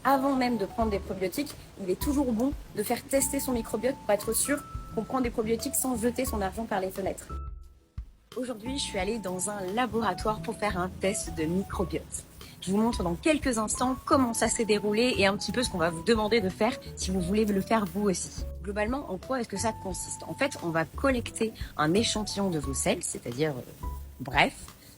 Avant même de prendre des probiotiques, il est toujours bon de faire tester son microbiote pour être sûr qu'on prend des probiotiques sans jeter son argent par les fenêtres. Aujourd'hui, je suis allée dans un laboratoire pour faire un test de microbiote. Je vous montre dans quelques instants comment ça s'est déroulé et un petit peu ce qu'on va vous demander de faire si vous voulez le faire vous aussi. Globalement, en quoi est-ce que ça consiste? En fait, on va collecter un échantillon de vos selles, c'est-à-dire, bref,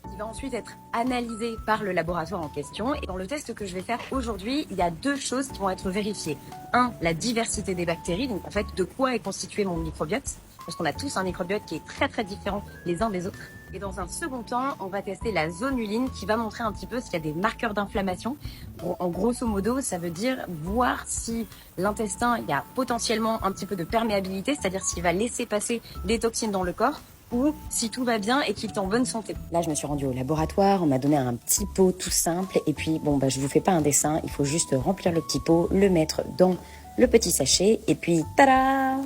qui va ensuite être analysé par le laboratoire en question. Et dans le test que je vais faire aujourd'hui, il y a deux choses qui vont être vérifiées. Un, la diversité des bactéries, donc en fait de quoi est constitué mon microbiote, parce qu'on a tous un microbiote qui est très très différent les uns des autres. Et dans un second temps, on va tester la zonuline qui va montrer un petit peu s'il y a des marqueurs d'inflammation. En grosso modo, ça veut dire voir si l'intestin, il y a potentiellement un petit peu de perméabilité, c'est-à-dire s'il va laisser passer des toxines dans le corps, ou si tout va bien et qu'il est en bonne santé. Là, je me suis rendue au laboratoire, on m'a donné un petit pot tout simple et puis je vous fais pas un dessin, il faut juste remplir le petit pot, le mettre dans le petit sachet et puis tada!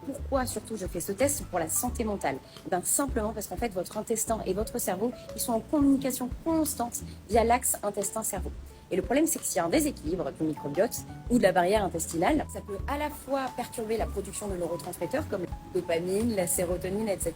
Pourquoi surtout je fais ce test? Pour la santé mentale. Simplement parce qu'en fait, votre intestin et votre cerveau, ils sont en communication constante via l'axe intestin-cerveau. Et le problème, c'est que s'il y a un déséquilibre du microbiote ou de la barrière intestinale, ça peut à la fois perturber la production de neurotransmetteurs comme la dopamine, la sérotonine, etc.,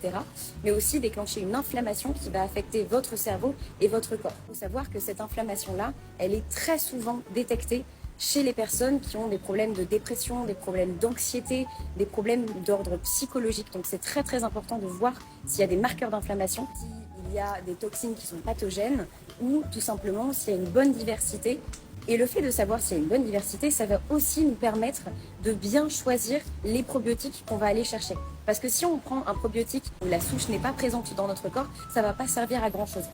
mais aussi déclencher une inflammation qui va affecter votre cerveau et votre corps. Il faut savoir que cette inflammation-là, elle est très souvent détectée chez les personnes qui ont des problèmes de dépression, des problèmes d'anxiété, des problèmes d'ordre psychologique. Donc c'est très très important de voir s'il y a des marqueurs d'inflammation, s'il y a des toxines qui sont pathogènes ou tout simplement s'il y a une bonne diversité. Et le fait de savoir s'il y a une bonne diversité, ça va aussi nous permettre de bien choisir les probiotiques qu'on va aller chercher. Parce que si on prend un probiotique où la souche n'est pas présente dans notre corps, ça ne va pas servir à grand chose.